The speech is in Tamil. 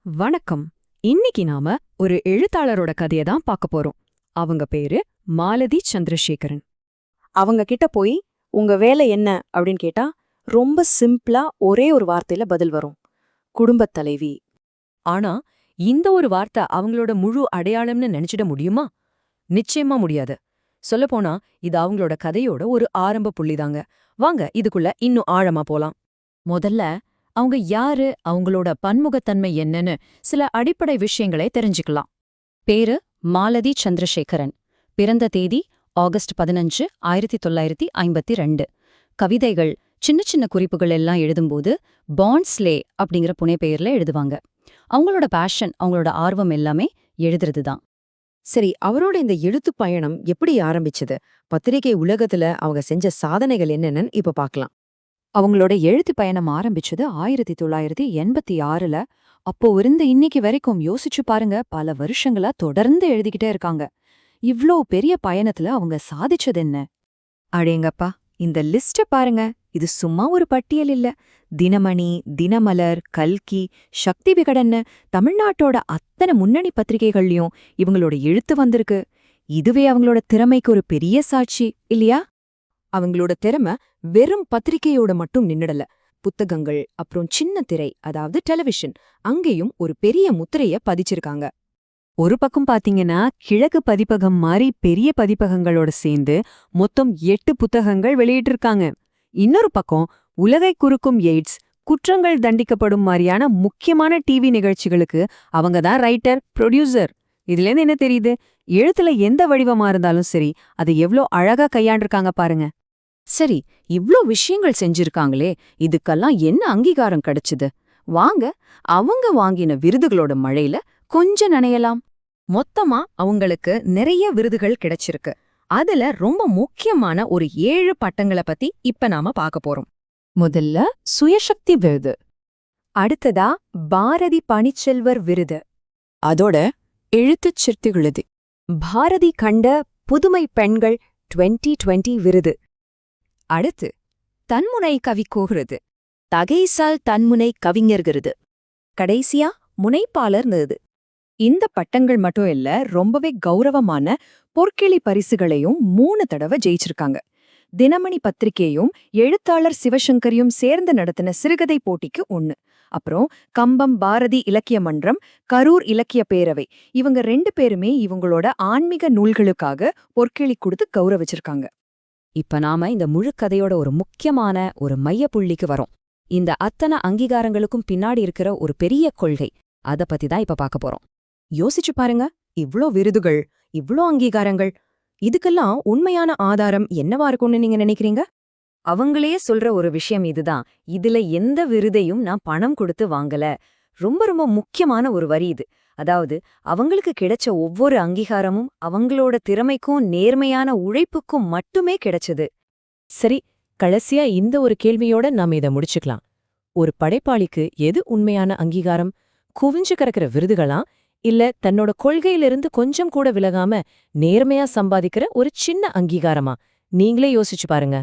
வணக்கம். இன்னைக்கு நாம ஒரு எழுத்தாளரோட கதையை தான் பார்க்க போறோம். அவங்க பேரு மாலதி சந்திரசேகரன். அவங்க கிட்ட போய் உங்க வேலை என்ன அப்படின்னு கேட்டா ரொம்ப சிம்பிளா ஒரே ஒரு வார்த்தையில பதில் வரும்: குடும்பத் தலைவி. ஆனா இந்த ஒரு வார்த்தை அவங்களோட முழு அடையாளம்னு நினைச்சிட முடியுமா? நிச்சயமா முடியாது. சொல்லப்போனா இது அவங்களோட கதையோட ஒரு ஆரம்ப புள்ளிதாங்க. வாங்க இதுக்குள்ள இன்னும் ஆழமா போலாம். முதல்ல அவங்க யாரு, அவங்களோட பன்முகத்தன்மை என்னன்னு சில அடிப்படை விஷயங்களை தெரிஞ்சுக்கலாம். பேரு மாலதி சந்திரசேகரன். பிறந்த தேதி ஆகஸ்ட் 15, 1952. கவிதைகள், சின்ன சின்ன குறிப்புகள் எல்லாம் எழுதும்போது பாண்ட்ஸ்லே அப்படிங்கிற புனைப்பெயர்ல எழுதுவாங்க. அவங்களோட பேஷன், அவங்களோட ஆர்வம் எல்லாமே எழுதுறதுதான். சரி, அவரோட இந்த எழுத்து பயணம் எப்படி ஆரம்பிச்சது? பத்திரிகை உலகத்துல அவங்க செஞ்ச சாதனைகள் என்னன்னு இப்ப பார்க்கலாம். அவங்களோட எழுத்து பயணம் ஆரம்பிச்சது 1986ல. அப்போ இருந்து இன்னைக்கு வரைக்கும் யோசிச்சு பாருங்க, பல வருஷங்களா தொடர்ந்து எழுதிக்கிட்டே இருக்காங்க. இவ்ளோ பெரிய பயணத்துல அவங்க சாதிச்சது என்ன? அடேங்கப்பா, இந்த லிஸ்ட பாருங்க. இது சும்மா ஒரு பட்டியல் இல்ல. தினமணி, தினமலர், கல்கி, சக்தி விகடன்னு தமிழ்நாட்டோட அத்தனை முன்னணி பத்திரிகைகள்லயும் இவங்களோட எழுத்து வந்திருக்கு. இதுவே அவங்களோட திறமைக்கு ஒரு பெரிய சாட்சி இல்லையா? அவங்களோட திறமை வெறும் பத்திரிகையோட மட்டும் நின்னுடல. புத்தகங்கள், அப்புறம் சின்ன திரை, அதாவது டெலிவிஷன், அங்கேயும் ஒரு பெரிய முத்திரைய பதிச்சிருக்காங்க. ஒரு பக்கம் பாத்தீங்கன்னா கிழக்கு பதிப்பகம் மாதிரி பெரிய பதிப்பகங்களோட சேர்ந்து மொத்தம் 8 புத்தகங்கள் வெளியிட்டிருக்காங்க. இன்னொரு பக்கம் உலகை குறுக்கும் எய்ட்ஸ், குற்றங்கள் தண்டிக்கப்படும் மாதிரியான முக்கியமான டிவி நிகழ்ச்சிகளுக்கு அவங்க தான் ரைட்டர், ப்ரொடியூசர். இதுலேருந்து என்ன தெரியுது? எழுத்துல எந்த வடிவமா இருந்தாலும் சரி, அதை எவ்ளோ அழகா கையாண்டிருக்காங்க பாருங்க. சரி, இவ்ளோ விஷயங்கள் செஞ்சிருக்காங்களே, இதுக்கெல்லாம் என்ன அங்கீகாரம் கிடைச்சுது? வாங்க அவங்க வாங்கின விருதுகளோட மழையில கொஞ்சம் நனையலாம். மொத்தமா அவங்களுக்கு நிறைய விருதுகள் கிடைச்சிருக்கு. அதுல ரொம்ப முக்கியமான ஒரு 7 பட்டங்களை பத்தி இப்ப நாம பார்க்க போறோம். முதல்ல சுயசக்தி விருது. அடுத்ததா பாரதி பணிச்செல்வர் விருது. அதோட எழுத்துச் சிற்பிகளுது பாரதி கண்ட புதுமை பெண்கள் 2020 விருது. அடுத்து தன்முனை கவிக்கோகிறது, தகைசால் தன்முனை கவிஞர்கிறது. கடைசியா முனைப்பாளர்னது. இந்த பட்டங்கள் மட்டும் இல்ல, ரொம்பவே கௌரவமான பொற்கிளி பரிசுகளையும் 3 தடவை ஜெயிச்சிருக்காங்க. தினமணி பத்திரிகையும் எழுத்தாளர் சிவசங்கரியும் சேர்ந்து நடத்தின சிறுகதை போட்டிக்கு 1. அப்புறம் கம்பம் பாரதி இலக்கிய மன்றம், கரூர் இலக்கிய பேரவை, இவங்க 2 பேருமே இவங்களோட ஆன்மீக நூல்களுக்காக பொற்கிளி கொடுத்து கௌரவிச்சிருக்காங்க. இப்ப நாம இந்த முழு கதையோட ஒரு முக்கியமான ஒரு மையப்புள்ளிக்கு வரோம். இந்த அத்தனை அங்கீகாரங்களுக்கும் பின்னாடி இருக்கிற ஒரு பெரிய கொள்கை, அத பத்தி தான் இப்ப பார்க்க போறோம். யோசிச்சு பாருங்க, இவ்ளோ விருதுகள், இவ்ளோ அங்கீகாரங்கள், இதுக்கெல்லாம் உண்மையான ஆதாரம் என்னவா இருக்கும்னு நீங்க நினைக்கிறீங்க? அவங்களே சொல்ற ஒரு விஷயம் இதுதான். இதுல எந்த விருதையும் நான் பணம் கொடுத்து வாங்கல. ரொம்ப ரொம்ப முக்கியமான ஒரு வரி இது. அதாவது அவங்களுக்கு கிடைச்ச ஒவ்வொரு அங்கீகாரமும் அவங்களோட திறமைக்கும் நேர்மையான உழைப்புக்கும் மட்டுமே கிடைச்சது. சரி, கடைசியா இந்த ஒரு கேள்வியோட நாம இதை முடிச்சுக்கலாம். ஒரு படைப்பாளிக்கு எது உண்மையான அங்கீகாரம்? குவிஞ்சு கிடக்கிற விருதுகளா, இல்ல தன்னோட கொள்கையிலிருந்து கொஞ்சம் கூட விலகாம நேர்மையா சம்பாதிக்கிற ஒரு சின்ன அங்கீகாரமா? நீங்களே யோசிச்சு பாருங்க.